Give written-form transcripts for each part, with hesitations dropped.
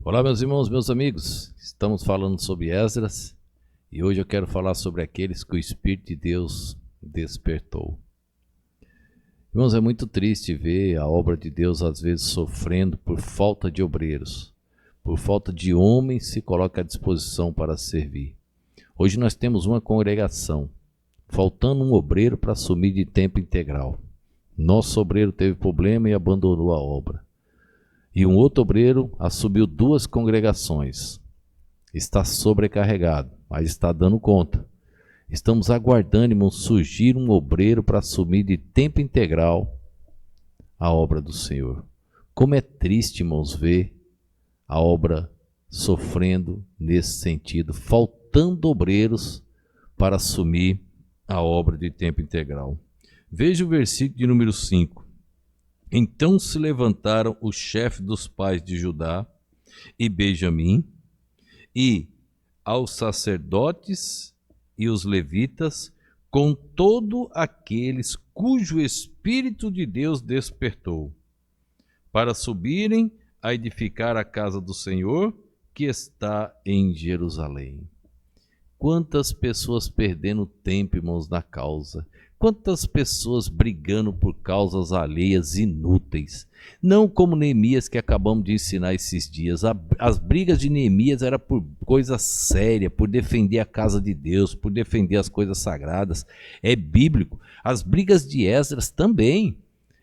Olá, meus irmãos, meus amigos. Estamos falando sobre Esdras e hoje eu quero falar sobre aqueles que o Espírito de Deus despertou. Irmãos, é muito triste ver a obra de Deus às vezes sofrendo por falta de obreiros, por falta de homens que se colocam à disposição para servir. Hoje nós temos uma congregação, faltando um obreiro para assumir de tempo integral. Nosso obreiro teve problema e abandonou a obra. E um outro obreiro assumiu 2 congregações. Está sobrecarregado, mas está dando conta. Estamos aguardando, irmãos, surgir um obreiro para assumir de tempo integral a obra do Senhor. Como é triste, irmãos, ver a obra sofrendo nesse sentido, faltando obreiros para assumir a obra de tempo integral. Veja o versículo de número 5. Então se levantaram os chefes dos pais de Judá e Benjamim, e aos sacerdotes e os levitas, com todos aqueles cujo Espírito de Deus despertou, para subirem a edificar a casa do Senhor, que está em Jerusalém. Quantas pessoas perdendo tempo, irmãos, na causa. Quantas pessoas brigando por causas alheias inúteis. Não como Neemias, que acabamos de ensinar esses dias. As brigas de Neemias eram por coisa séria, por defender a casa de Deus, por defender as coisas sagradas. É bíblico. As brigas de Esdras também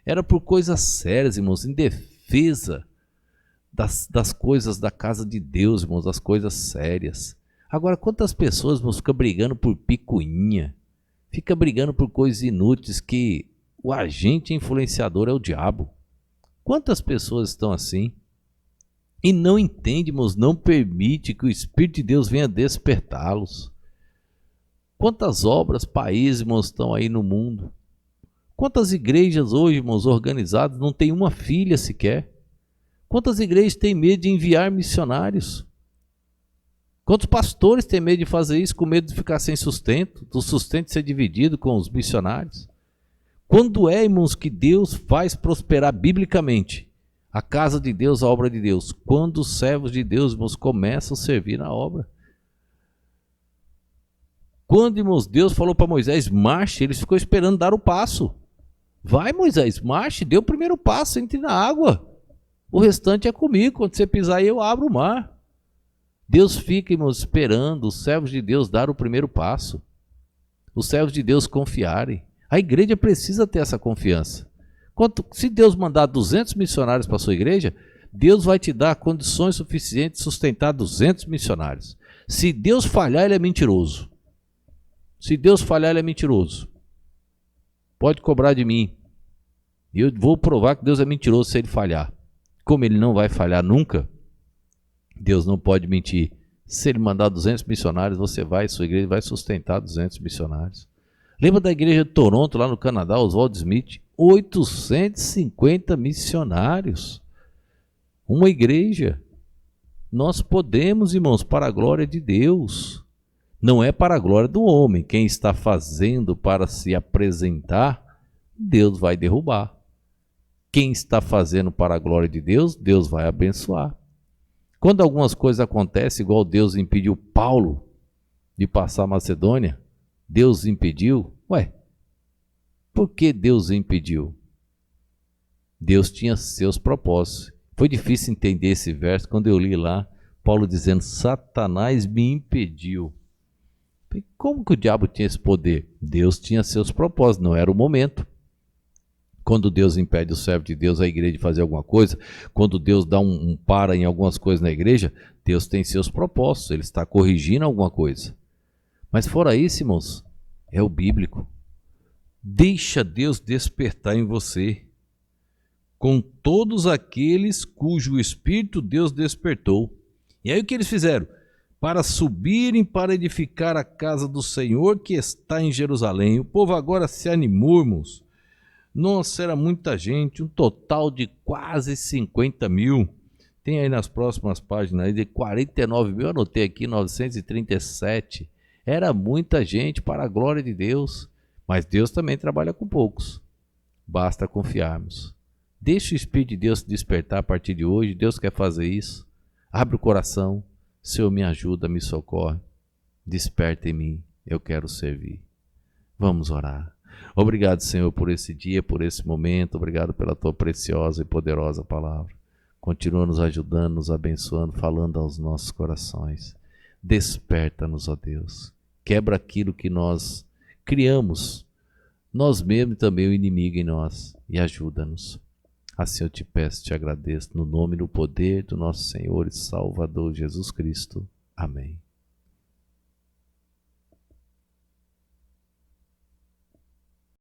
eram por coisas sérias, irmãos, em defesa das coisas da casa de Deus, irmãos, das coisas sérias. Agora, quantas pessoas vão ficar brigando por picuinha? Fica brigando por coisas inúteis que o agente influenciador é o diabo. Quantas pessoas estão assim? E não entende, irmãos, não permite que o Espírito de Deus venha despertá-los. Quantas obras, países, irmãos, estão aí no mundo? Quantas igrejas hoje, irmãos, organizadas, não tem uma filha sequer? Quantas igrejas têm medo de enviar missionários? Quantos pastores têm medo de fazer isso, com medo de ficar sem sustento, do sustento ser dividido com os missionários? Quando é, irmãos, que Deus faz prosperar biblicamente a casa de Deus, a obra de Deus? Quando os servos de Deus, irmãos, começam a servir na obra. Quando, irmãos, Deus falou para Moisés, marche, eles ficou esperando dar o passo. Vai, Moisés, marche, dê o primeiro passo, entre na água. O restante é comigo, quando você pisar aí eu abro o mar. Deus fica, irmãos, esperando os servos de Deus dar o primeiro passo. Os servos de Deus confiarem. A igreja precisa ter essa confiança. Se Deus mandar 200 missionários para a sua igreja, Deus vai te dar condições suficientes de sustentar 200 missionários. Se Deus falhar, ele é mentiroso. Se Deus falhar, ele é mentiroso. Pode cobrar de mim. E eu vou provar que Deus é mentiroso se ele falhar. Como ele não vai falhar nunca, Deus não pode mentir. Se ele mandar 200 missionários, sua igreja vai sustentar 200 missionários. Lembra da igreja de Toronto, lá no Canadá, Oswald Smith? 850 missionários. Uma igreja. Nós podemos, irmãos, para a glória de Deus. Não é para a glória do homem. Quem está fazendo para se apresentar, Deus vai derrubar. Quem está fazendo para a glória de Deus, Deus vai abençoar. Quando algumas coisas acontecem, igual Deus impediu Paulo de passar a Macedônia, Deus impediu. Por que Deus impediu? Deus tinha seus propósitos. Foi difícil entender esse verso quando eu li lá, Paulo dizendo, Satanás me impediu. Como que o diabo tinha esse poder? Deus tinha seus propósitos, não era o momento. Quando Deus impede o servo de Deus, a igreja, de fazer alguma coisa, quando Deus dá um para em algumas coisas na igreja, Deus tem seus propósitos, ele está corrigindo alguma coisa. Mas fora isso, irmãos, é o bíblico. Deixa Deus despertar em você, com todos aqueles cujo Espírito Deus despertou. E aí o que eles fizeram? Para subirem para edificar a casa do Senhor que está em Jerusalém. O povo agora se animou, irmãos. Nossa, era muita gente, um total de quase 50 mil. Tem aí nas próximas páginas aí de 49 mil, anotei aqui 937. Era muita gente para a glória de Deus. Mas Deus também trabalha com poucos. Basta confiarmos. Deixa o Espírito de Deus se despertar a partir de hoje. Deus quer fazer isso. Abre o coração, Senhor, me ajuda, me socorre, desperta em mim, eu quero servir. Vamos orar. Obrigado, Senhor, por esse dia, por esse momento. Obrigado pela tua preciosa e poderosa palavra. Continua nos ajudando, nos abençoando, falando aos nossos corações. Desperta-nos, ó Deus. Quebra aquilo que nós criamos, nós mesmos e também o inimigo em nós, e ajuda-nos. Assim eu te peço, te agradeço, no nome e no poder do nosso Senhor e Salvador Jesus Cristo. Amém.